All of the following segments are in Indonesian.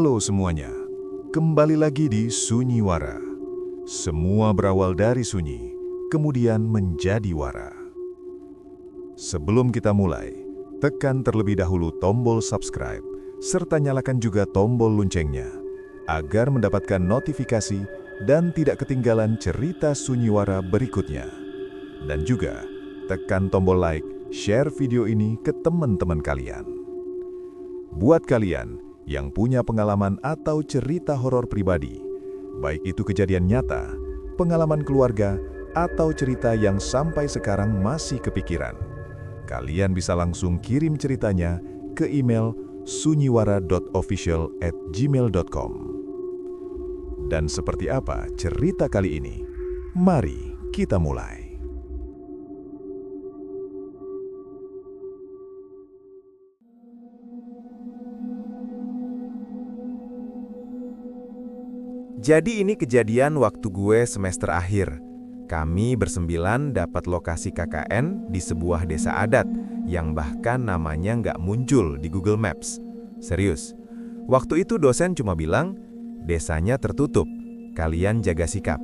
Halo semuanya, kembali lagi di Sunyiwara. Semua berawal dari sunyi, kemudian menjadi wara. Sebelum kita mulai, tekan terlebih dahulu tombol subscribe, serta nyalakan juga tombol loncengnya, agar mendapatkan notifikasi dan tidak ketinggalan cerita Sunyiwara berikutnya. Dan juga, tekan tombol like, share video ini ke teman-teman kalian. Buat kalian yang punya pengalaman atau cerita horor pribadi, baik itu kejadian nyata, pengalaman keluarga, atau cerita yang sampai sekarang masih kepikiran, kalian bisa langsung kirim ceritanya ke email sunyiwara.official@gmail.com. Dan seperti apa cerita kali ini? Mari kita mulai. Jadi ini kejadian waktu gue semester akhir. Kami bersembilan dapat lokasi KKN di sebuah desa adat yang bahkan namanya nggak muncul di Google Maps. Serius, waktu itu dosen cuma bilang, desanya tertutup, kalian jaga sikap.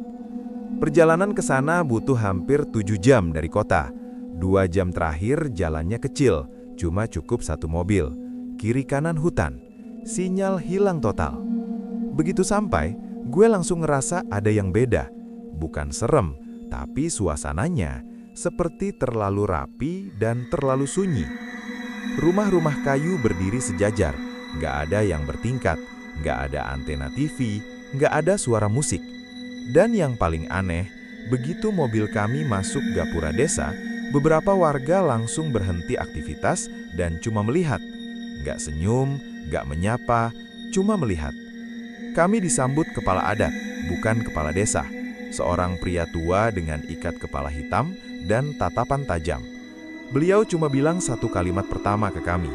Perjalanan ke sana butuh hampir 7 jam dari kota. 2 jam terakhir jalannya kecil, cuma cukup 1 mobil. Kiri kanan hutan, sinyal hilang total. Begitu sampai, gue langsung ngerasa ada yang beda. Bukan serem, tapi suasananya seperti terlalu rapi dan terlalu sunyi. Rumah-rumah kayu berdiri sejajar, nggak ada yang bertingkat, nggak ada antena TV, nggak ada suara musik. Dan yang paling aneh, begitu mobil kami masuk gapura desa, beberapa warga langsung berhenti aktivitas dan cuma melihat. Nggak senyum, nggak menyapa, cuma melihat. Kami disambut kepala adat, bukan kepala desa. Seorang pria tua dengan ikat kepala hitam dan tatapan tajam. Beliau cuma bilang satu kalimat pertama ke kami.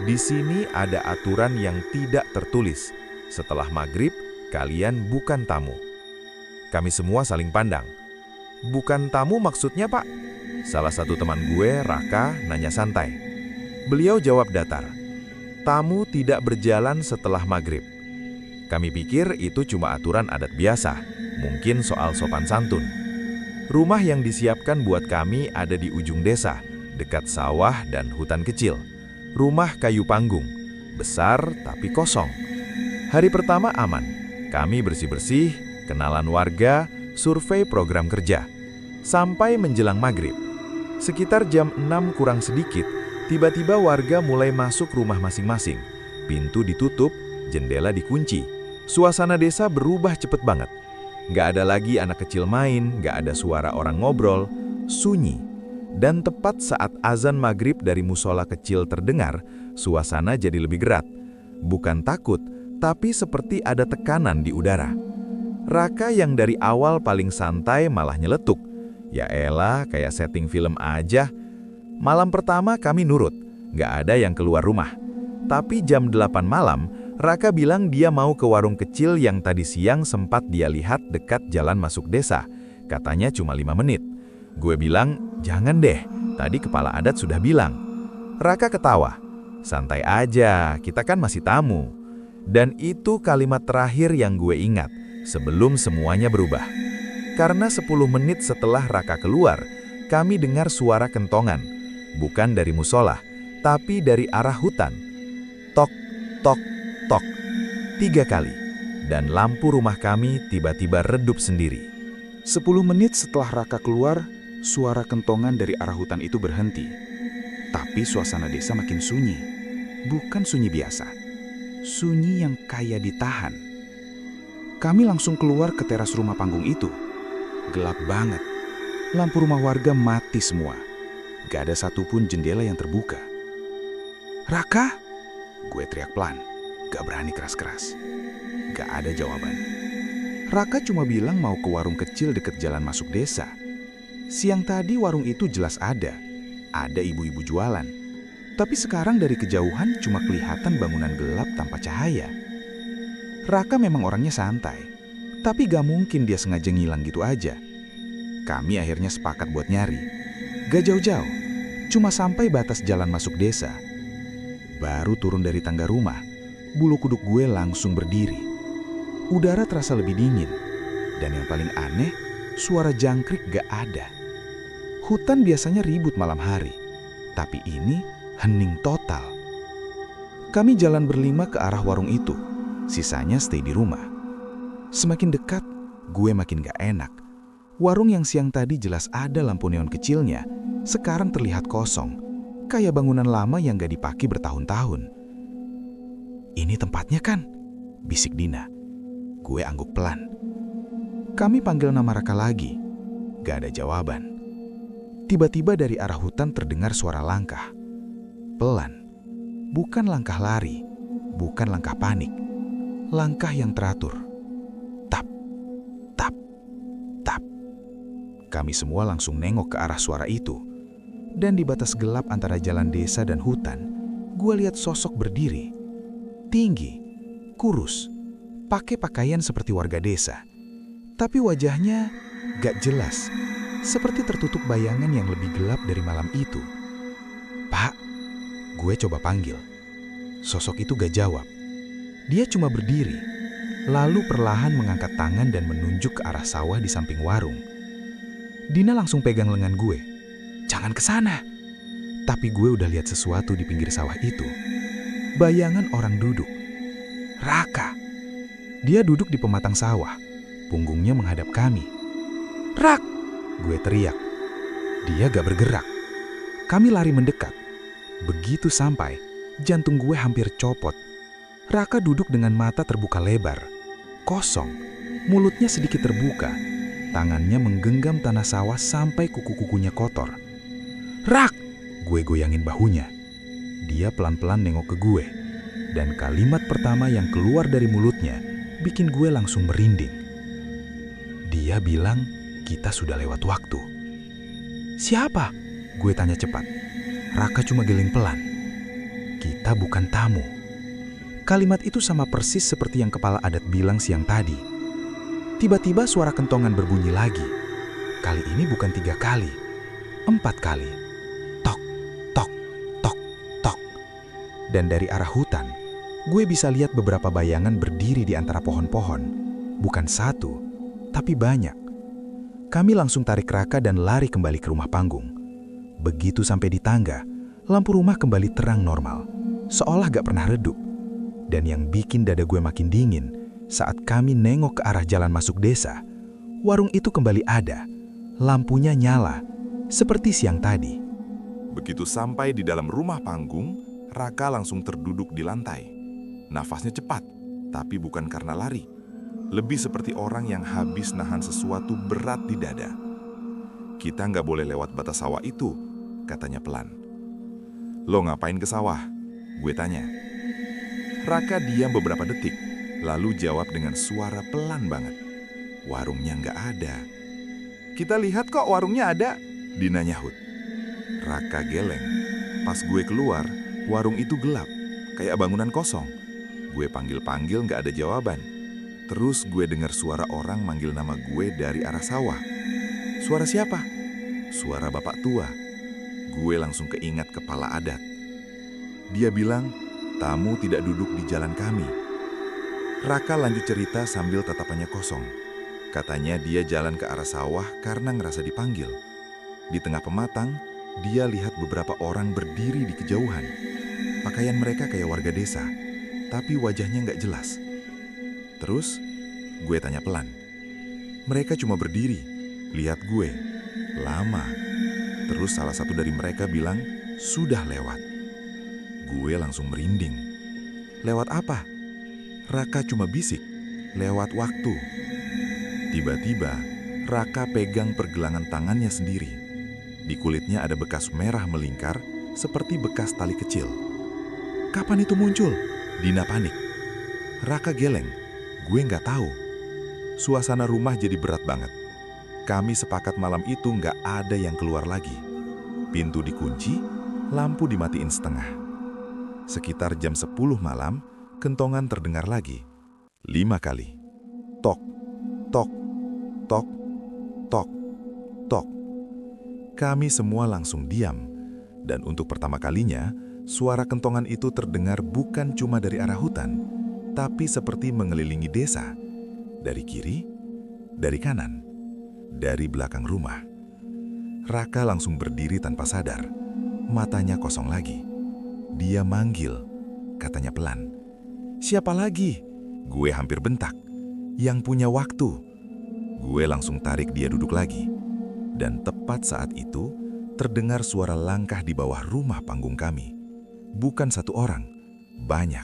Di sini ada aturan yang tidak tertulis. Setelah maghrib, kalian bukan tamu. Kami semua saling pandang. Bukan tamu maksudnya, Pak? Salah satu teman gue, Raka, nanya santai. Beliau jawab datar. Tamu tidak berjalan setelah maghrib. Kami pikir itu cuma aturan adat biasa, mungkin soal sopan santun. Rumah yang disiapkan buat kami ada di ujung desa, dekat sawah dan hutan kecil. Rumah kayu panggung, besar tapi kosong. Hari pertama aman, kami bersih-bersih, kenalan warga, survei program kerja. Sampai menjelang maghrib, sekitar jam 6 kurang sedikit, tiba-tiba warga mulai masuk rumah masing-masing. Pintu ditutup, jendela dikunci. Suasana desa berubah cepet banget. Nggak ada lagi anak kecil main, nggak ada suara orang ngobrol, sunyi. Dan tepat saat azan maghrib dari musola kecil terdengar, suasana jadi lebih gerat. Bukan takut, tapi seperti ada tekanan di udara. Raka yang dari awal paling santai malah nyeletuk. Ya elah, kayak setting film aja. Malam pertama kami nurut, nggak ada yang keluar rumah. Tapi jam 8 malam, Raka bilang dia mau ke warung kecil yang tadi siang sempat dia lihat dekat jalan masuk desa. Katanya cuma 5 menit. Gue bilang, jangan deh, tadi kepala adat sudah bilang. Raka ketawa, santai aja, kita kan masih tamu. Dan itu kalimat terakhir yang gue ingat, sebelum semuanya berubah. Karena 10 menit setelah Raka keluar, kami dengar suara kentongan. Bukan dari musola, tapi dari arah hutan. Tok, tok, tok, 3 kali, dan lampu rumah kami tiba-tiba redup sendiri. 10 menit setelah Raka keluar, suara kentongan dari arah hutan itu berhenti. Tapi suasana desa makin sunyi. Bukan sunyi biasa. Sunyi yang kayak ditahan. Kami langsung keluar ke teras rumah panggung itu. Gelap banget. Lampu rumah warga mati semua. Gak ada satupun jendela yang terbuka. Raka? Gue teriak pelan. Gak berani keras-keras. Gak ada jawaban. Raka cuma bilang mau ke warung kecil dekat jalan masuk desa. Siang tadi warung itu jelas ada. Ada ibu-ibu jualan. Tapi sekarang dari kejauhan cuma kelihatan bangunan gelap tanpa cahaya. Raka memang orangnya santai. Tapi gak mungkin dia sengaja ngilang gitu aja. Kami akhirnya sepakat buat nyari. Gak jauh-jauh. Cuma sampai batas jalan masuk desa. Baru turun dari tangga rumah. bulu kuduk gue langsung berdiri. Udara terasa lebih dingin. Dan yang paling aneh, suara jangkrik gak ada. Hutan biasanya ribut malam hari, tapi ini hening total. Kami jalan berlima ke arah warung itu, sisanya stay di rumah. Semakin dekat, gue makin gak enak. Warung yang siang tadi jelas ada lampu neon kecilnya, sekarang terlihat kosong, kayak bangunan lama yang gak dipakai bertahun-tahun. "Ini tempatnya kan?" bisik Dina. Gue angguk pelan. Kami panggil nama Raka lagi, gak ada jawaban. Tiba-tiba dari arah hutan terdengar suara langkah. Pelan, bukan langkah lari, bukan langkah panik. Langkah yang teratur. Tap, tap, tap. Kami semua langsung nengok ke arah suara itu. Dan di batas gelap antara jalan desa dan hutan, gue lihat sosok berdiri. Tinggi, kurus, pakai pakaian seperti warga desa. Tapi wajahnya gak jelas, seperti tertutup bayangan yang lebih gelap dari malam itu. "Pak," gue coba panggil. Sosok itu gak jawab. Dia cuma berdiri, lalu perlahan mengangkat tangan dan menunjuk ke arah sawah di samping warung. Dina langsung pegang lengan gue. "Jangan ke sana." Tapi gue udah lihat sesuatu di pinggir sawah itu. Bayangan orang duduk. Raka. Dia duduk di pematang sawah, punggungnya menghadap kami. "Rak!" gue teriak. Dia gak bergerak. Kami lari mendekat. Begitu sampai, jantung gue hampir copot. Raka duduk dengan mata terbuka lebar, kosong, mulutnya sedikit terbuka. Tangannya menggenggam tanah sawah sampai kuku-kukunya kotor. "Rak!" gue goyangin bahunya. Dia pelan-pelan nengok ke gue. Dan kalimat pertama yang keluar dari mulutnya bikin gue langsung merinding. Dia bilang kita sudah lewat waktu. "Siapa?" gue tanya cepat. Raka cuma geleng pelan. "Kita bukan tamu." Kalimat itu sama persis seperti yang kepala adat bilang siang tadi. Tiba-tiba suara kentongan berbunyi lagi. Kali ini bukan 3 kali, 4 kali. Tok, tok, tok, tok. Dan dari arah hutan, gue bisa lihat beberapa bayangan berdiri di antara pohon-pohon. Bukan satu, tapi banyak. Kami langsung tarik Raka dan lari kembali ke rumah panggung. Begitu sampai di tangga, lampu rumah kembali terang normal, seolah gak pernah redup. Dan yang bikin dada gue makin dingin, saat kami nengok ke arah jalan masuk desa, warung itu kembali ada. Lampunya nyala, seperti siang tadi. Begitu sampai di dalam rumah panggung, Raka langsung terduduk di lantai. Nafasnya cepat, tapi bukan karena lari. Lebih seperti orang yang habis nahan sesuatu berat di dada. "Kita nggak boleh lewat batas sawah itu," katanya pelan. "Lo ngapain ke sawah?" gue tanya. Raka diam beberapa detik, lalu jawab dengan suara pelan banget. "Warungnya nggak ada." "Kita lihat kok warungnya ada," Dina nyahut. Raka geleng. Pas gue keluar, warung itu gelap, kayak bangunan kosong. Gue panggil-panggil nggak ada jawaban. Terus gue dengar suara orang manggil nama gue dari arah sawah. Suara siapa? Suara bapak tua. Gue langsung keingat kepala adat. Dia bilang, "Tamu tidak duduk di jalan kami." Raka lanjut cerita sambil tatapannya kosong. Katanya dia jalan ke arah sawah karena ngerasa dipanggil. Di tengah pematang, dia lihat beberapa orang berdiri di kejauhan. Pakaian mereka kayak warga desa, tapi wajahnya nggak jelas. Terus, gue tanya pelan. Mereka cuma berdiri, lihat gue. Lama. Terus salah satu dari mereka bilang, "Sudah lewat." Gue langsung merinding. "Lewat apa?" Raka cuma bisik, "Lewat waktu." Tiba-tiba, Raka pegang pergelangan tangannya sendiri. Di kulitnya ada bekas merah melingkar, seperti bekas tali kecil. "Kapan itu muncul?" Dina panik. Raka geleng. Gue nggak tahu. Suasana rumah jadi berat banget. Kami sepakat malam itu nggak ada yang keluar lagi. Pintu dikunci, lampu dimatiin setengah. Sekitar jam 10 malam, kentongan terdengar lagi. 5 kali. Tok, tok, tok, tok, tok. Kami semua langsung diam. Dan untuk pertama kalinya, Suara kentongan itu terdengar bukan cuma dari arah hutan, tapi seperti mengelilingi desa. Dari kiri, dari kanan, dari belakang rumah. Raka langsung berdiri tanpa sadar. Matanya kosong lagi. Dia manggil, katanya pelan. "Siapa lagi?" Gue hampir bentak. "Yang punya waktu." Gue langsung tarik dia duduk lagi. Dan tepat saat itu, terdengar suara langkah di bawah rumah panggung kami. Bukan satu orang, banyak.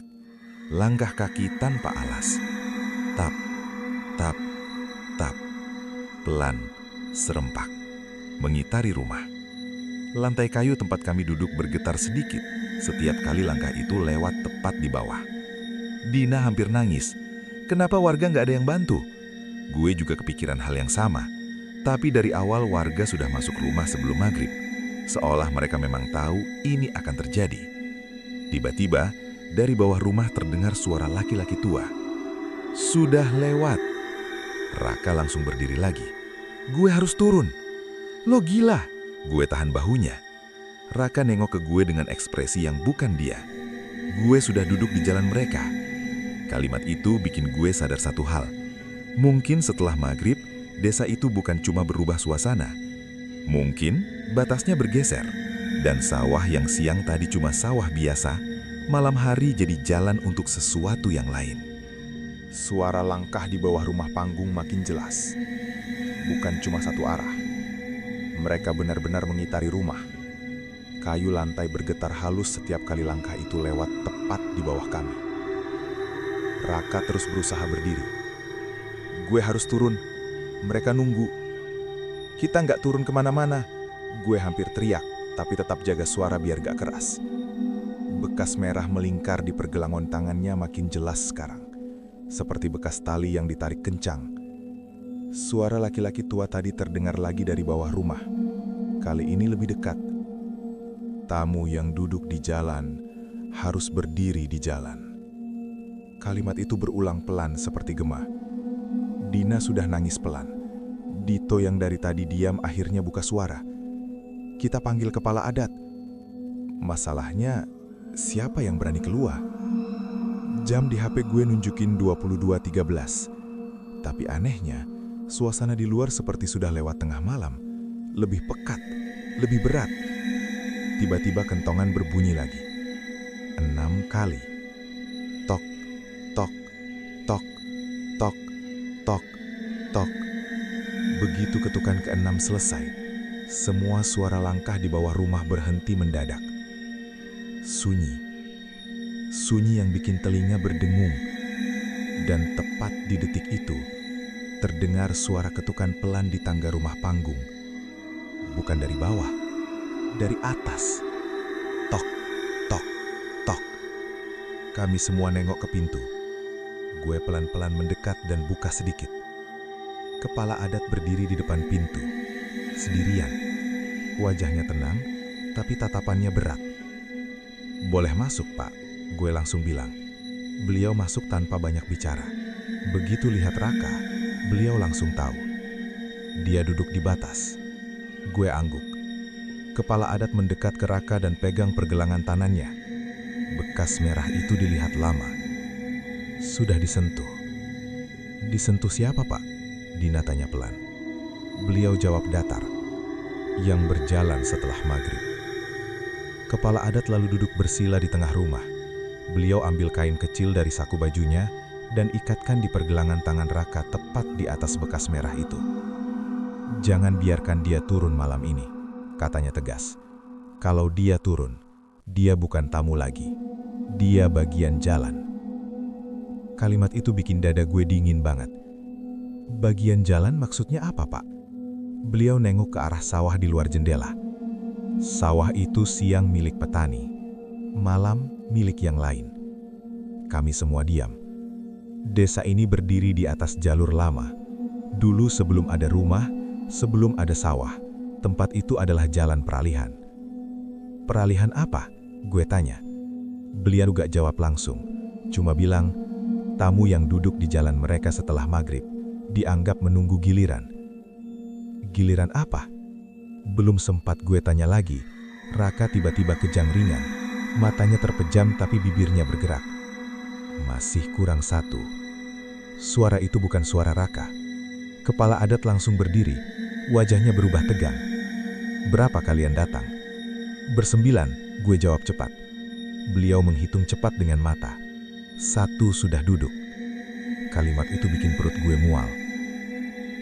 Langkah kaki tanpa alas. Tap, tap, tap. Pelan, serempak. Mengitari rumah. Lantai kayu tempat kami duduk bergetar sedikit setiap kali langkah itu lewat tepat di bawah. Dina hampir nangis. Kenapa warga nggak ada yang bantu? Gue juga kepikiran hal yang sama. Tapi dari awal warga sudah masuk rumah sebelum maghrib. Seolah mereka memang tahu ini akan terjadi. Tiba-tiba, dari bawah rumah terdengar suara laki-laki tua. "Sudah lewat." Raka langsung berdiri lagi. "Gue harus turun." "Lo gila." Gue tahan bahunya. Raka nengok ke gue dengan ekspresi yang bukan dia. Gue sudah duduk di jalan mereka. Kalimat itu bikin gue sadar satu hal. Mungkin setelah maghrib, desa itu bukan cuma berubah suasana. Mungkin batasnya bergeser. Dan sawah yang siang tadi cuma sawah biasa, malam hari jadi jalan untuk sesuatu yang lain. Suara langkah di bawah rumah panggung makin jelas. Bukan cuma satu arah. Mereka benar-benar mengitari rumah. Kayu lantai bergetar halus setiap kali langkah itu lewat tepat di bawah kami. Raka terus berusaha berdiri. "Gue harus turun. Mereka nunggu." "Kita nggak turun kemana-mana." Gue hampir teriak, tapi tetap jaga suara biar gak keras. Bekas merah melingkar di pergelangan tangannya makin jelas sekarang. Seperti bekas tali yang ditarik kencang. Suara laki-laki tua tadi terdengar lagi dari bawah rumah. Kali ini lebih dekat. "Tamu yang duduk di jalan harus berdiri di jalan." Kalimat itu berulang pelan seperti gema. Dina sudah nangis pelan. Dito yang dari tadi diam akhirnya buka suara. "Kita panggil kepala adat." Masalahnya, siapa yang berani keluar? Jam di HP gue nunjukin 22.13. Tapi anehnya, suasana di luar seperti sudah lewat tengah malam. Lebih pekat, lebih berat. Tiba-tiba kentongan berbunyi lagi. 6 kali. Tok, tok, tok, tok, tok, tok. Begitu ketukan ke-6 selesai, semua suara langkah di bawah rumah berhenti mendadak. Sunyi. Sunyi yang bikin telinga berdengung. Dan tepat di detik itu, terdengar suara ketukan pelan di tangga rumah panggung. Bukan dari bawah, dari atas. Tok, tok, tok. Kami semua nengok ke pintu. Gue pelan-pelan mendekat dan buka sedikit. Kepala adat berdiri di depan pintu. Sendirian. Wajahnya tenang, tapi tatapannya berat. "Boleh masuk, Pak," gue langsung bilang. Beliau masuk tanpa banyak bicara. Begitu lihat Raka, beliau langsung tahu. Dia duduk di batas. Gue angguk. Kepala adat mendekat ke Raka dan pegang pergelangan tangannya. Bekas merah itu dilihat lama. Sudah disentuh. "Disentuh siapa, Pak?" Dina tanya pelan. Beliau jawab datar. "Yang berjalan setelah maghrib." Kepala adat lalu duduk bersila di tengah rumah. Beliau ambil kain kecil dari saku bajunya dan ikatkan di pergelangan tangan Raka tepat di atas bekas merah itu. "Jangan biarkan dia turun malam ini," katanya tegas. "Kalau dia turun, dia bukan tamu lagi. Dia bagian jalan." Kalimat itu bikin dada gue dingin banget. Bagian jalan maksudnya apa, Pak? Beliau nengok ke arah sawah di luar jendela. Sawah itu siang milik petani, malam milik yang lain. Kami semua diam. Desa ini berdiri di atas jalur lama. Dulu sebelum ada rumah, sebelum ada sawah, tempat itu adalah jalan peralihan. "Peralihan apa?" gue tanya. Beliau gak jawab langsung, cuma bilang, "Tamu yang duduk di jalan mereka setelah maghrib dianggap menunggu giliran." "Giliran apa?" Belum sempat gue tanya lagi, Raka tiba-tiba kejang ringan. Matanya terpejam tapi bibirnya bergerak. Masih kurang satu. Suara itu bukan suara Raka. Kepala adat langsung berdiri, wajahnya berubah tegang. Berapa kalian datang? 9, gue jawab cepat. Beliau menghitung cepat dengan mata. 1 sudah duduk. Kalimat itu bikin perut gue mual.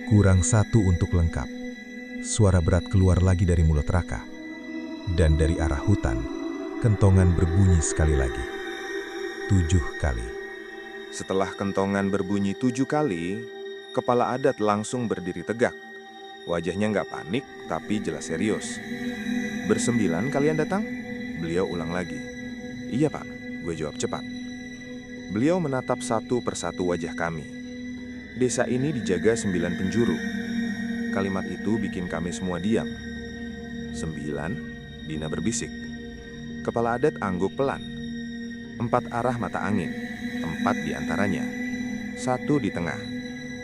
Kurang 1 untuk lengkap. Suara berat keluar lagi dari mulut Raka. Dan dari arah hutan, kentongan berbunyi sekali lagi. 7 kali. Setelah kentongan berbunyi 7 kali, kepala adat langsung berdiri tegak. Wajahnya nggak panik, tapi jelas serius. 9 kalian datang? Beliau ulang lagi. Iya pak, gue jawab cepat. Beliau menatap satu persatu wajah kami. Desa ini dijaga 9 penjuru. Kalimat itu bikin kami semua diam. 9, Dina berbisik. Kepala adat angguk pelan. 4 arah mata angin, 4 diantaranya. 1 di tengah.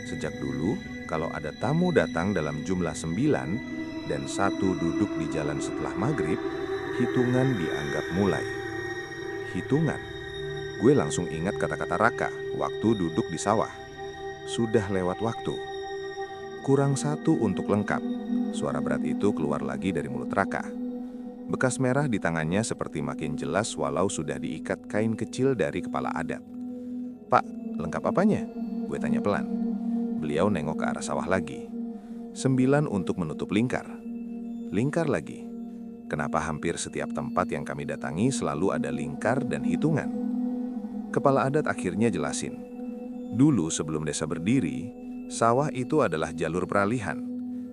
Sejak dulu, kalau ada tamu datang dalam jumlah 9 dan 1 duduk di jalan setelah maghrib, hitungan dianggap mulai. Hitungan? Gue langsung ingat kata-kata Raka waktu duduk di sawah. Sudah lewat waktu. Kurang 1 untuk lengkap. Suara berat itu keluar lagi dari mulut Raka. Bekas merah di tangannya seperti makin jelas walau sudah diikat kain kecil dari kepala adat. Pak, lengkap apanya? Gue tanya pelan. Beliau nengok ke arah sawah lagi. 9 untuk menutup lingkar. Lingkar lagi. Kenapa hampir setiap tempat yang kami datangi selalu ada lingkar dan hitungan? Kepala adat akhirnya jelasin. Dulu sebelum desa berdiri, sawah itu adalah jalur peralihan.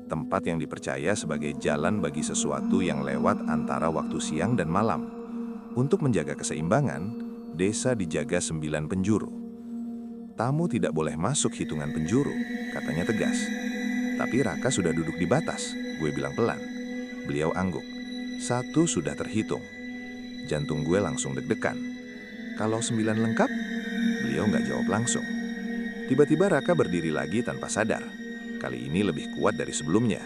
Tempat yang dipercaya sebagai jalan bagi sesuatu yang lewat antara waktu siang dan malam. Untuk menjaga keseimbangan, desa dijaga 9 penjuru. Tamu tidak boleh masuk hitungan penjuru, katanya tegas. Tapi Raka sudah duduk di batas, gue bilang pelan. Beliau angguk. 1 sudah terhitung. Jantung gue langsung deg-degan. Kalau 9 lengkap? Beliau nggak jawab langsung. Tiba-tiba Raka berdiri lagi tanpa sadar. Kali ini lebih kuat dari sebelumnya.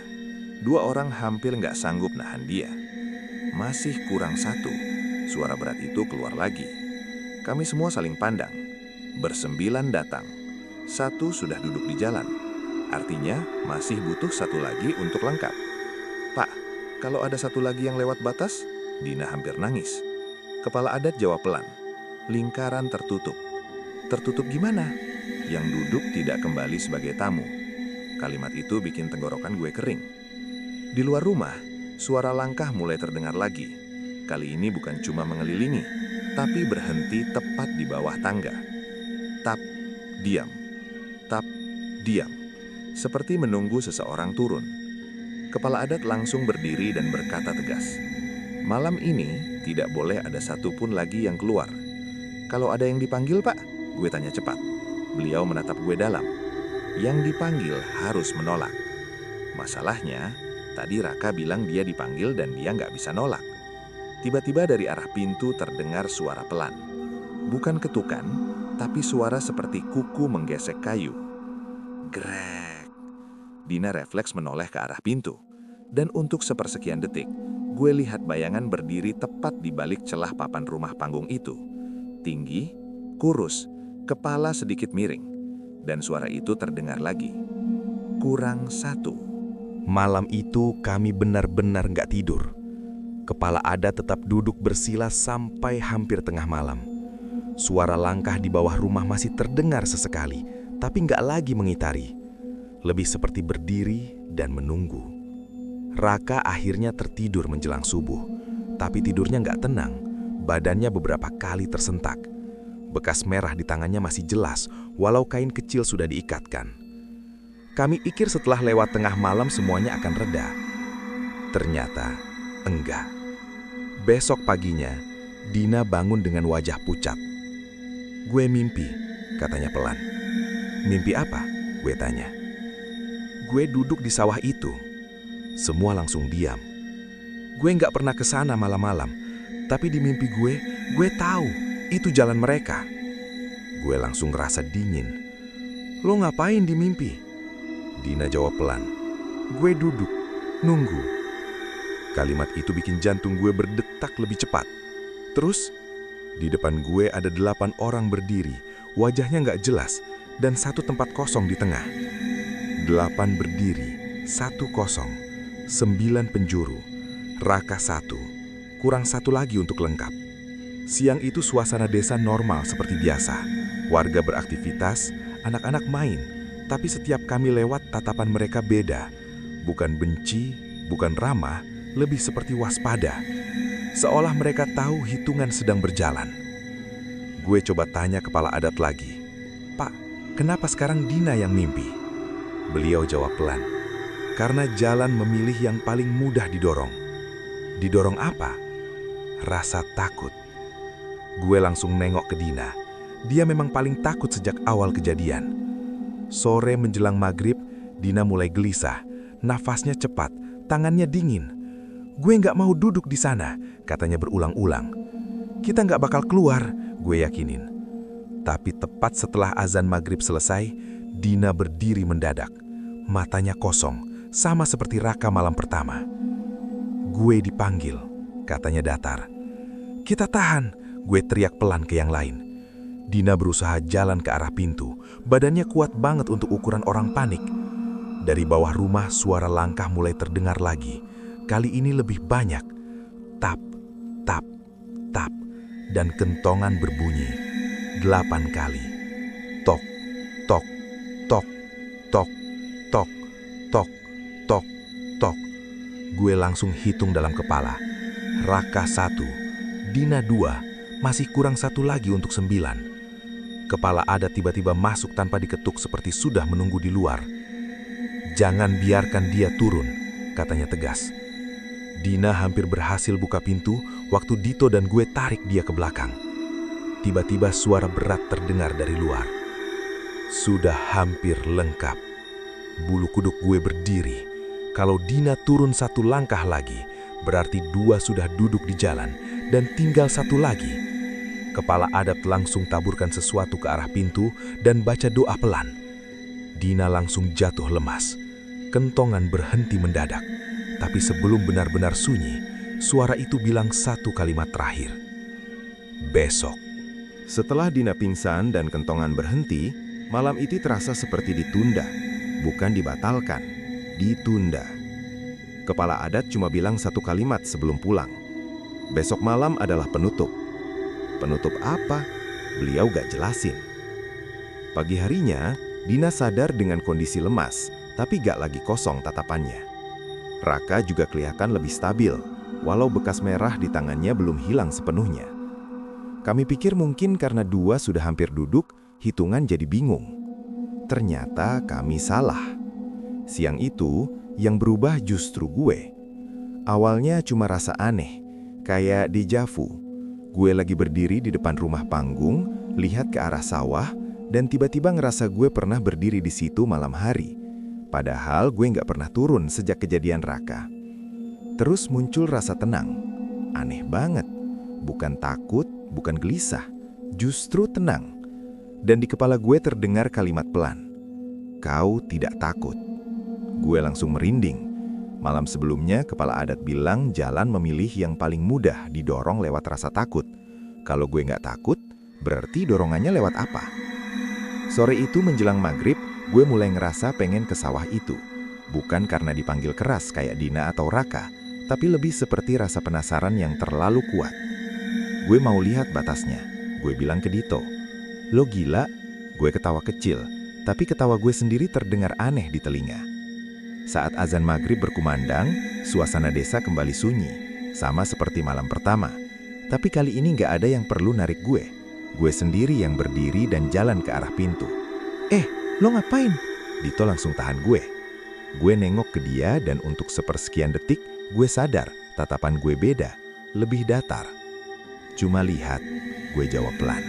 2 orang hampir nggak sanggup nahan dia. Masih kurang 1. Suara berat itu keluar lagi. Kami semua saling pandang. 9 datang. 1 sudah duduk di jalan. Artinya masih butuh 1 lagi untuk lengkap. Pak, kalau ada 1 lagi yang lewat batas? Dina hampir nangis. Kepala adat jawab pelan. Lingkaran tertutup. Tertutup gimana? Yang duduk tidak kembali sebagai tamu. Kalimat itu bikin tenggorokan gue kering. Di luar rumah, suara langkah mulai terdengar lagi. Kali ini bukan cuma mengelilingi, tapi berhenti tepat di bawah tangga. Tap, diam. Tap, diam. Seperti menunggu seseorang turun. Kepala adat langsung berdiri dan berkata tegas. Malam ini tidak boleh ada satupun lagi yang keluar. Kalau ada yang dipanggil, Pak? Gue tanya cepat. Beliau menatap gue dalam. Yang dipanggil harus menolak. Masalahnya, tadi Raka bilang dia dipanggil dan dia nggak bisa nolak. Tiba-tiba dari arah pintu terdengar suara pelan. Bukan ketukan, tapi suara seperti kuku menggesek kayu. Grek. Dina refleks menoleh ke arah pintu. Dan untuk sepersekian detik, gue lihat bayangan berdiri tepat di balik celah papan rumah panggung itu. Tinggi, kurus, kepala sedikit miring. Dan suara itu terdengar lagi. Kurang 1. Malam itu kami benar-benar nggak tidur. Kepala adat tetap duduk bersila sampai hampir tengah malam. Suara langkah di bawah rumah masih terdengar sesekali, tapi nggak lagi mengitari. Lebih seperti berdiri dan menunggu. Raka akhirnya tertidur menjelang subuh, tapi tidurnya nggak tenang. Badannya beberapa kali tersentak. Bekas merah di tangannya masih jelas, walau kain kecil sudah diikatkan. Kami pikir setelah lewat tengah malam semuanya akan reda. Ternyata enggak. Besok paginya, Dina bangun dengan wajah pucat. Gue mimpi, katanya pelan. Mimpi apa? Gue tanya. Gue duduk di sawah itu. Semua langsung diam. Gue nggak pernah ke sana malam-malam, tapi di mimpi gue tahu. Itu jalan mereka. Gue langsung ngerasa dingin. Lo ngapain di mimpi? Dina jawab pelan. Gue duduk, nunggu. Kalimat itu bikin jantung gue berdetak lebih cepat. Terus, di depan gue ada 8 orang berdiri, wajahnya nggak jelas, dan satu tempat kosong di tengah. 8 berdiri, 1 kosong, 9 penjuru, Raka 1, kurang 1 lagi untuk lengkap. Siang itu suasana desa normal seperti biasa. Warga beraktivitas, anak-anak main, tapi setiap kami lewat tatapan mereka beda. Bukan benci, bukan ramah, lebih seperti waspada. Seolah mereka tahu hitungan sedang berjalan. Gue coba tanya kepala adat lagi, "Pak, kenapa sekarang Dina yang mimpi?" Beliau jawab pelan, "Karena jalan memilih yang paling mudah didorong." Didorong apa? Rasa takut. Gue langsung nengok ke Dina. Dia memang paling takut sejak awal kejadian. Sore menjelang maghrib, Dina mulai gelisah. Nafasnya cepat, tangannya dingin. "Gue nggak mau duduk di sana," katanya berulang-ulang. "Kita nggak bakal keluar," gue yakinin. Tapi tepat setelah azan maghrib selesai, Dina berdiri mendadak. Matanya kosong, sama seperti Raka malam pertama. "Gue dipanggil," katanya datar. "Kita tahan," gue teriak pelan ke yang lain. Dina berusaha jalan ke arah pintu. Badannya kuat banget untuk ukuran orang panik. Dari bawah rumah suara langkah mulai terdengar lagi. Kali ini lebih banyak. Tap, tap, tap. Dan kentongan berbunyi 8 kali. Tok, tok, tok, tok, tok, tok, tok, tok. Gue langsung hitung dalam kepala. Raka 1, Dina 2, masih kurang 1 lagi untuk 9. Kepala adat tiba-tiba masuk tanpa diketuk seperti sudah menunggu di luar. "Jangan biarkan dia turun," katanya tegas. Dina hampir berhasil buka pintu waktu Dito dan gue tarik dia ke belakang. Tiba-tiba suara berat terdengar dari luar. Sudah hampir lengkap. Bulu kuduk gue berdiri. Kalau Dina turun 1 langkah lagi, berarti 2 sudah duduk di jalan dan tinggal 1 lagi. Kepala adat langsung taburkan sesuatu ke arah pintu dan baca doa pelan. Dina langsung jatuh lemas. Kentongan berhenti mendadak. Tapi sebelum benar-benar sunyi, suara itu bilang 1 kalimat terakhir. "Besok." Setelah Dina pingsan dan kentongan berhenti, malam itu terasa seperti ditunda. Bukan dibatalkan, ditunda. Kepala adat cuma bilang 1 kalimat sebelum pulang. Besok malam adalah penutup. Penutup apa? Beliau gak jelasin. Pagi harinya, Dina sadar dengan kondisi lemas, tapi gak lagi kosong tatapannya. Raka juga kelihatan lebih stabil, walau bekas merah di tangannya belum hilang sepenuhnya. Kami pikir mungkin karena 2 sudah hampir duduk, hitungan jadi bingung. Ternyata kami salah. Siang itu, yang berubah justru gue. Awalnya cuma rasa aneh, kayak deja vu. Gue lagi berdiri di depan rumah panggung, lihat ke arah sawah, dan tiba-tiba ngerasa gue pernah berdiri di situ malam hari. Padahal gue nggak pernah turun sejak kejadian Raka. Terus muncul rasa tenang. Aneh banget. Bukan takut, bukan gelisah. Justru tenang. Dan di kepala gue terdengar kalimat pelan. "Kau tidak takut." Gue langsung merinding. Malam sebelumnya, kepala adat bilang jalan memilih yang paling mudah didorong lewat rasa takut. Kalau gue nggak takut, berarti dorongannya lewat apa? Sore itu menjelang maghrib, gue mulai ngerasa pengen ke sawah itu. Bukan karena dipanggil keras kayak Dina atau Raka, tapi lebih seperti rasa penasaran yang terlalu kuat. Gue mau lihat batasnya. Gue bilang ke Dito, "Lo gila?" Gue ketawa kecil, tapi ketawa gue sendiri terdengar aneh di telinga. Saat azan maghrib berkumandang, suasana desa kembali sunyi, sama seperti malam pertama. Tapi kali ini nggak ada yang perlu narik gue. Gue sendiri yang berdiri dan jalan ke arah pintu. Lo ngapain?" Dito langsung tahan gue. Gue nengok ke dia dan untuk sepersekian detik, gue sadar tatapan gue beda, lebih datar. "Cuma lihat," gue jawab pelan.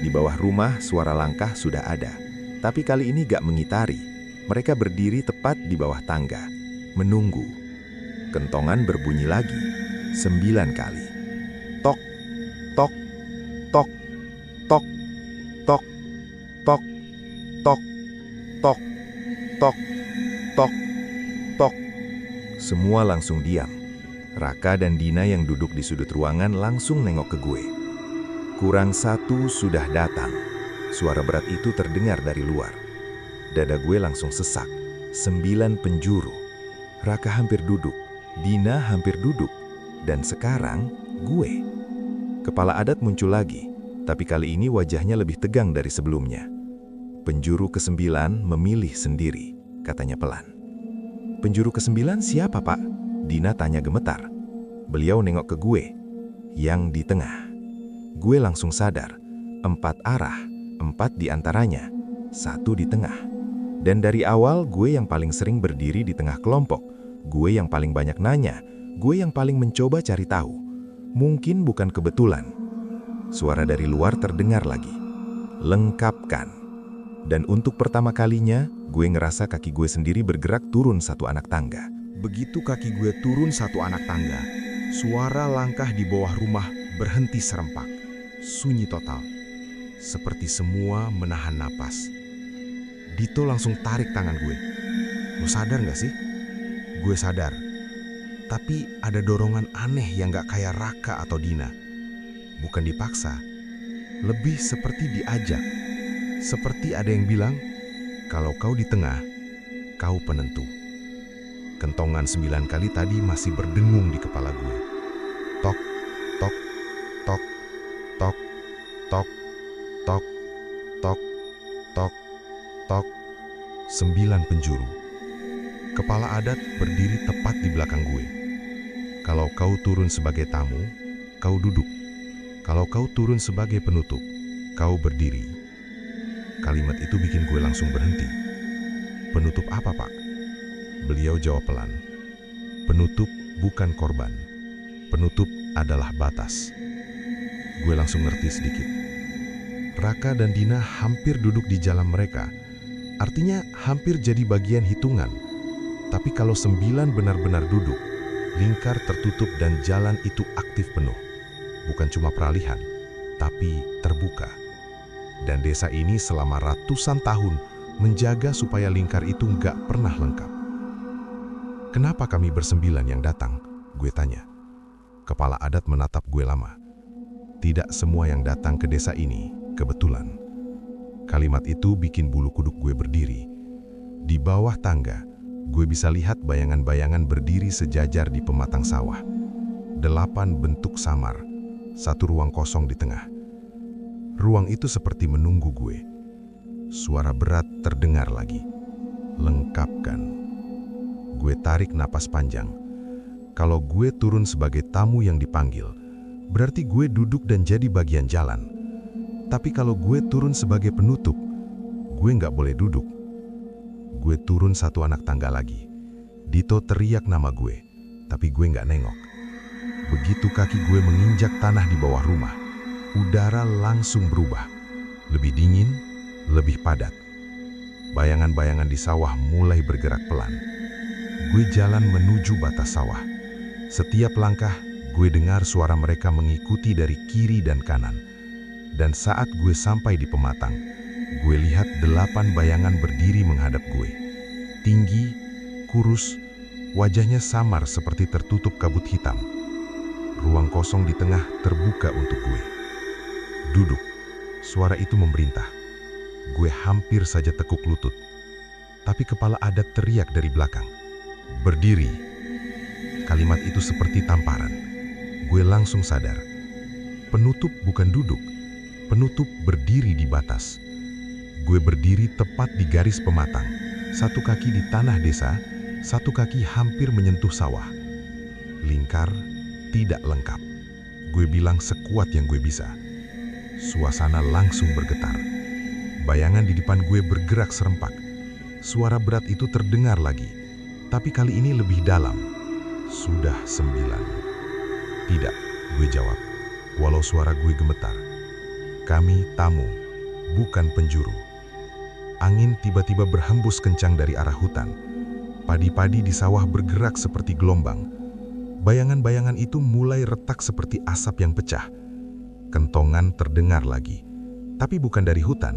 Di bawah rumah suara langkah sudah ada, tapi kali ini gak mengitari. Mereka berdiri tepat di bawah tangga, menunggu. Kentongan berbunyi lagi, 9 kali. Tok, tok, tok, tok, tok, tok, tok, tok, tok, tok, tok. Semua langsung diam. Raka dan Dina yang duduk di sudut ruangan langsung nengok ke gue. Kurang satu sudah datang. Suara berat itu terdengar dari luar. Dada gue langsung sesak. 9 penjuru. Raka hampir duduk, Dina hampir duduk, dan sekarang gue. Kepala adat muncul lagi, tapi kali ini wajahnya lebih tegang dari sebelumnya. Penjuru ke-9 memilih sendiri, katanya pelan. Penjuru ke-9 siapa, Pak? Dina tanya gemetar. Beliau nengok ke gue, yang di tengah. Gue langsung sadar, 4 arah, 4 di antaranya, 1 di tengah. Dan dari awal gue yang paling sering berdiri di tengah kelompok, gue yang paling banyak nanya, gue yang paling mencoba cari tahu. Mungkin bukan kebetulan. Suara dari luar terdengar lagi. Lengkapkan. Dan untuk pertama kalinya, gue ngerasa kaki gue sendiri bergerak turun 1 anak tangga. Begitu kaki gue turun 1 anak tangga, suara langkah di bawah rumah berhenti serempak. Sunyi total. Seperti semua menahan napas. Dito langsung tarik tangan gue. Lo sadar gak sih? Gue sadar. Tapi ada dorongan aneh yang gak kayak Raka atau Dina. Bukan dipaksa. Lebih seperti diajak. Seperti ada yang bilang, kalau kau di tengah, kau penentu. Kentongan 9 kali tadi masih berdengung di kepala gue. Tok, tok, tok, tok, tok, tok, tok, tok, tok. 9 penjuru. Kepala adat berdiri tepat di belakang gue. Kalau kau turun sebagai tamu, kau duduk. Kalau kau turun sebagai penutup, kau berdiri. Kalimat itu bikin gue langsung berhenti. Penutup apa, Pak? Beliau jawab pelan. Penutup bukan korban. Penutup adalah batas. Gue langsung ngerti sedikit. Raka dan Dina hampir duduk di jalan mereka. Artinya hampir jadi bagian hitungan. Tapi kalau 9 benar-benar duduk, lingkar tertutup dan jalan itu aktif penuh. Bukan cuma peralihan, tapi terbuka. Dan desa ini selama ratusan tahun menjaga supaya lingkar itu nggak pernah lengkap. Kenapa kami bersembilan yang datang? Gue tanya. Kepala adat menatap gue lama. Tidak semua yang datang ke desa ini kebetulan. Kalimat itu bikin bulu kuduk gue berdiri. Di bawah tangga, gue bisa lihat bayangan-bayangan berdiri sejajar di pematang sawah. 8 bentuk samar, 1 ruang kosong di tengah. Ruang itu seperti menunggu gue. Suara berat terdengar lagi. Lengkapkan. Gue tarik napas panjang. Kalau gue turun sebagai tamu yang dipanggil, berarti gue duduk dan jadi bagian jalan. Tapi kalau gue turun sebagai penutup, gue nggak boleh duduk. Gue turun 1 anak tangga lagi. Dito teriak nama gue, tapi gue nggak nengok. Begitu kaki gue menginjak tanah di bawah rumah, udara langsung berubah. Lebih dingin, lebih padat. Bayangan-bayangan di sawah mulai bergerak pelan. Gue jalan menuju batas sawah. Setiap langkah, gue dengar suara mereka mengikuti dari kiri dan kanan. Dan saat gue sampai di pematang, gue lihat 8 bayangan berdiri menghadap gue. Tinggi, kurus, wajahnya samar seperti tertutup kabut hitam. Ruang kosong di tengah terbuka untuk gue. Duduk, suara itu memerintah. Gue hampir saja tekuk lutut. Tapi kepala adat teriak dari belakang. Berdiri. Kalimat itu seperti tamparan. Gue langsung sadar. Penutup bukan duduk. Penutup berdiri di batas. Gue berdiri tepat di garis pematang. 1 kaki di tanah desa, 1 kaki hampir menyentuh sawah. Lingkar tidak lengkap. Gue bilang sekuat yang gue bisa. Suasana langsung bergetar. Bayangan di depan gue bergerak serempak. Suara berat itu terdengar lagi, tapi kali ini lebih dalam. Sudah 9. Tidak, gue jawab, walau suara gue gemetar. Kami tamu, bukan penjuru. Angin tiba-tiba berhembus kencang dari arah hutan. Padi-padi di sawah bergerak seperti gelombang. Bayangan-bayangan itu mulai retak seperti asap yang pecah. Kentongan terdengar lagi, tapi bukan dari hutan,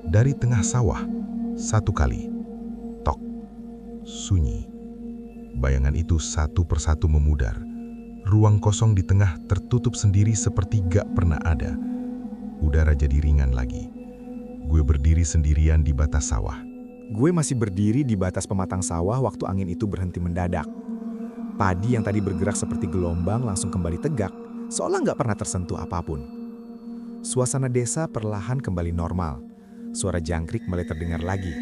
dari tengah sawah. 1 kali. Tok. Sunyi. Bayangan itu satu persatu memudar. Ruang kosong di tengah tertutup sendiri seperti gak pernah ada. Udara jadi ringan lagi. Gue berdiri sendirian di batas sawah. Gue masih berdiri di batas pematang sawah waktu angin itu berhenti mendadak. Padi yang tadi bergerak seperti gelombang langsung kembali tegak, seolah nggak pernah tersentuh apapun. Suasana desa perlahan kembali normal. Suara jangkrik mulai terdengar lagi.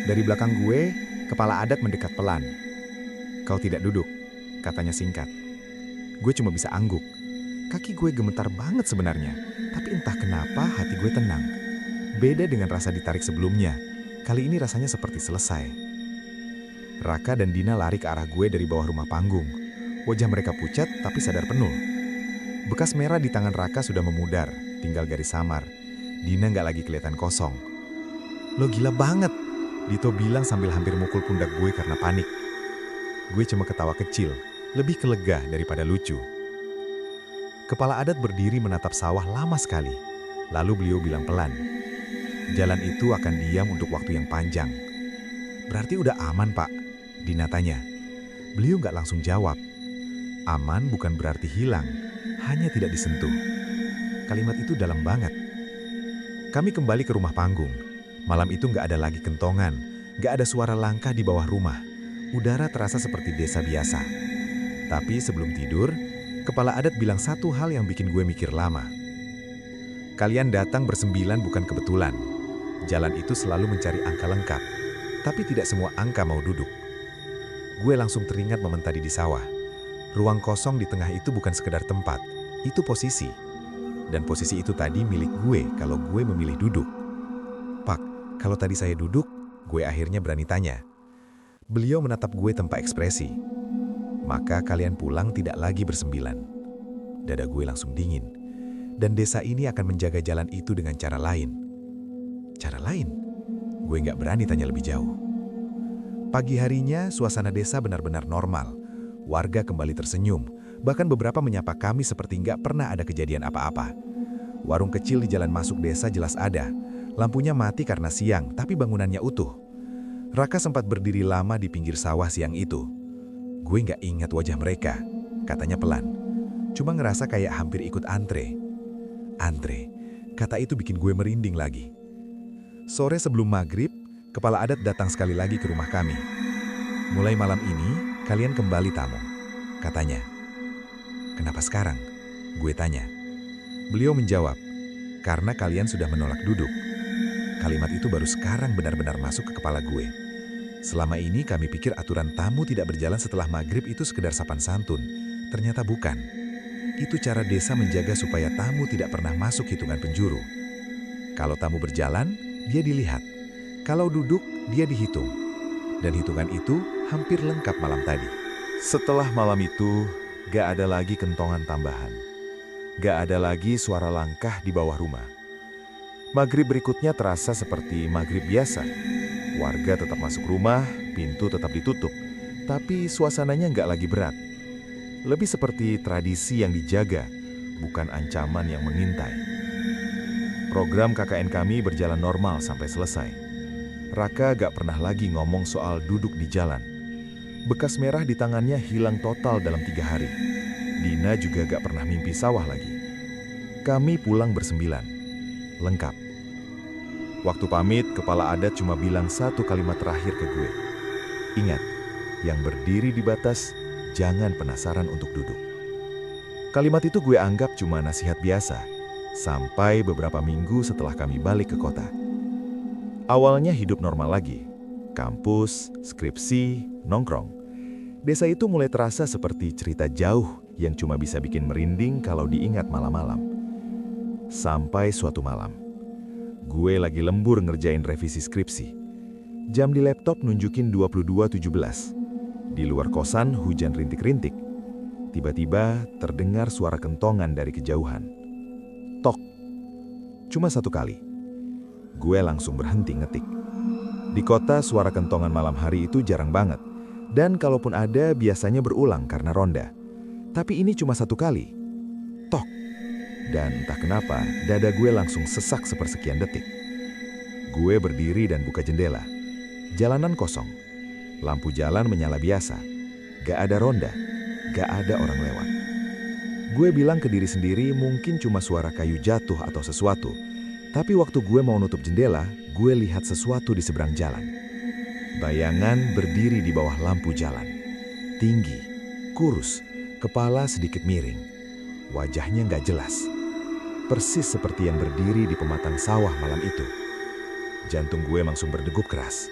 Dari belakang gue, kepala adat mendekat pelan. "Kau tidak duduk," katanya singkat. Gue cuma bisa angguk. Kaki gue gemetar banget sebenarnya, tapi entah kenapa hati gue tenang. Beda dengan rasa ditarik sebelumnya, kali ini rasanya seperti selesai. Raka dan Dina lari ke arah gue dari bawah rumah panggung. Wajah mereka pucat tapi sadar penuh. Bekas merah di tangan Raka sudah memudar, tinggal garis samar. Dina nggak lagi kelihatan kosong. "Lo gila banget," Dito bilang sambil hampir mukul pundak gue karena panik. Gue cuma ketawa kecil, lebih kelegah daripada lucu. Kepala adat berdiri menatap sawah lama sekali. Lalu beliau bilang pelan, "Jalan itu akan diam untuk waktu yang panjang." "Berarti udah aman, Pak?" Dina tanya. Beliau nggak langsung jawab. Aman bukan berarti hilang, hanya tidak disentuh. Kalimat itu dalam banget. Kami kembali ke rumah panggung. Malam itu nggak ada lagi kentongan, nggak ada suara langkah di bawah rumah. Udara terasa seperti desa biasa. Tapi sebelum tidur, kepala adat bilang satu hal yang bikin gue mikir lama. "Kalian datang bersembilan bukan kebetulan. Jalan itu selalu mencari angka lengkap, tapi tidak semua angka mau duduk." Gue langsung teringat momen tadi di sawah. Ruang kosong di tengah itu bukan sekedar tempat, itu posisi. Dan posisi itu tadi milik gue kalau gue memilih duduk. "Pak, kalau tadi saya duduk," gue akhirnya berani tanya. Beliau menatap gue tanpa ekspresi. "Maka kalian pulang tidak lagi bersembilan." Dada gue langsung dingin. Dan desa ini akan menjaga jalan itu dengan cara lain. Cara lain? Gue nggak berani tanya lebih jauh. Pagi harinya, suasana desa benar-benar normal. Warga kembali tersenyum, bahkan beberapa menyapa kami seperti nggak pernah ada kejadian apa-apa. Warung kecil di jalan masuk desa jelas ada. Lampunya mati karena siang, tapi bangunannya utuh. Raka sempat berdiri lama di pinggir sawah siang itu. Gue nggak ingat wajah mereka, katanya pelan. Cuma ngerasa kayak hampir ikut antre. Antre, kata itu bikin gue merinding lagi. Sore sebelum maghrib, kepala adat datang sekali lagi ke rumah kami. "Mulai malam ini, kalian kembali tamu," katanya. "Kenapa sekarang?" gue tanya. Beliau menjawab, "Karena kalian sudah menolak duduk." Kalimat itu baru sekarang benar-benar masuk ke kepala gue. Selama ini kami pikir aturan tamu tidak berjalan setelah maghrib itu sekedar sopan santun. Ternyata bukan. Itu cara desa menjaga supaya tamu tidak pernah masuk hitungan penjuru. Kalau tamu berjalan, dia dilihat. Kalau duduk, dia dihitung. Dan hitungan itu hampir lengkap malam tadi. Setelah malam itu, gak ada lagi kentongan tambahan. Gak ada lagi suara langkah di bawah rumah. Maghrib berikutnya terasa seperti maghrib biasa. Warga tetap masuk rumah, pintu tetap ditutup. Tapi suasananya nggak lagi berat. Lebih seperti tradisi yang dijaga, bukan ancaman yang mengintai. Program KKN kami berjalan normal sampai selesai. Raka gak pernah lagi ngomong soal duduk di jalan. Bekas merah di tangannya hilang total dalam 3 hari. Dina juga gak pernah mimpi sawah lagi. Kami pulang bersembilan. Lengkap. Waktu pamit, kepala adat cuma bilang satu kalimat terakhir ke gue. "Ingat, yang berdiri di batas, jangan penasaran untuk duduk." Kalimat itu gue anggap cuma nasihat biasa, sampai beberapa minggu setelah kami balik ke kota. Awalnya hidup normal lagi. Kampus, skripsi, nongkrong. Desa itu mulai terasa seperti cerita jauh yang cuma bisa bikin merinding kalau diingat malam-malam. Sampai suatu malam. Gue lagi lembur ngerjain revisi skripsi. Jam di laptop nunjukin 22.17. Di luar kosan hujan rintik-rintik. Tiba-tiba terdengar suara kentongan dari kejauhan. Tok. Cuma satu kali. Gue langsung berhenti ngetik. Di kota suara kentongan malam hari itu jarang banget. Dan kalaupun ada biasanya berulang karena ronda. Tapi ini cuma satu kali. Tok. Dan entah kenapa, dada gue langsung sesak sepersekian detik. Gue berdiri dan buka jendela. Jalanan kosong. Lampu jalan menyala biasa. Gak ada ronda. gak ada orang lewat. Gue bilang ke diri sendiri mungkin cuma suara kayu jatuh atau sesuatu. Tapi waktu gue mau nutup jendela, gue lihat sesuatu di seberang jalan. Bayangan berdiri di bawah lampu jalan. Tinggi, kurus, kepala sedikit miring. Wajahnya gak jelas. Persis seperti yang berdiri di pematang sawah malam itu. Jantung gue langsung berdegup keras.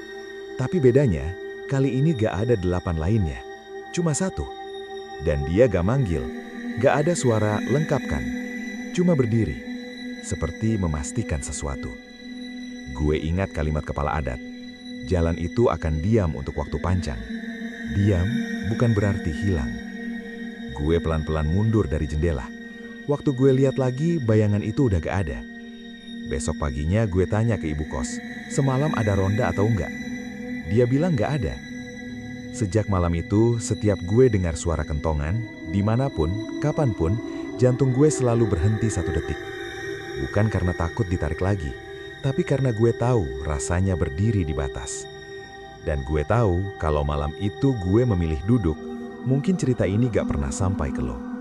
Tapi bedanya, kali ini gak ada 8 lainnya. Cuma 1. Dan dia gak manggil. Gak ada suara lengkapkan. Cuma berdiri. Seperti memastikan sesuatu. Gue ingat kalimat kepala adat. Jalan itu akan diam untuk waktu panjang. Diam bukan berarti hilang. Gue pelan-pelan mundur dari jendela. Waktu gue lihat lagi, bayangan itu udah gak ada. Besok paginya gue tanya ke ibu kos, semalam ada ronda atau enggak? Dia bilang gak ada. Sejak malam itu, setiap gue dengar suara kentongan, dimanapun, kapanpun, jantung gue selalu berhenti 1 detik. Bukan karena takut ditarik lagi, tapi karena gue tahu rasanya berdiri di batas. Dan gue tahu kalau malam itu gue memilih duduk, mungkin cerita ini gak pernah sampai ke lo.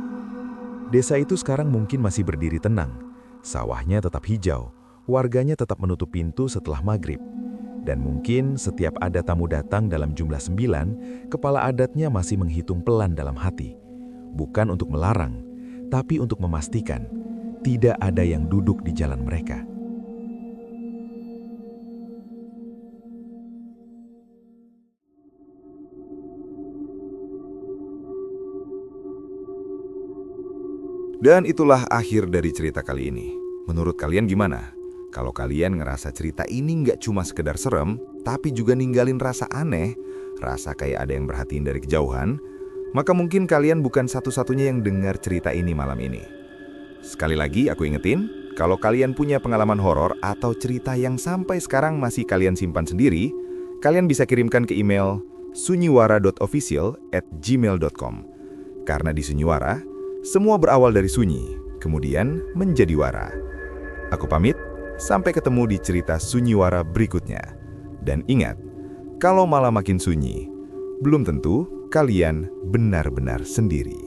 Desa itu sekarang mungkin masih berdiri tenang. Sawahnya tetap hijau, warganya tetap menutup pintu setelah maghrib. Dan mungkin setiap ada tamu datang dalam jumlah 9, kepala adatnya masih menghitung pelan dalam hati. Bukan untuk melarang, tapi untuk memastikan tidak ada yang duduk di jalan mereka. Dan itulah akhir dari cerita kali ini. Menurut kalian gimana? Kalau kalian ngerasa cerita ini nggak cuma sekedar serem, tapi juga ninggalin rasa aneh, rasa kayak ada yang berhatiin dari kejauhan, maka mungkin kalian bukan satu-satunya yang dengar cerita ini malam ini. Sekali lagi aku ingetin, kalau kalian punya pengalaman horor atau cerita yang sampai sekarang masih kalian simpan sendiri, kalian bisa kirimkan ke email sunyiwara.official@gmail.com. Karena di Sunyiwara, semua berawal dari sunyi, kemudian menjadi wara. Aku pamit. Sampai ketemu di cerita Sunyiwara berikutnya. Dan ingat, kalau malam makin sunyi, belum tentu kalian benar-benar sendiri.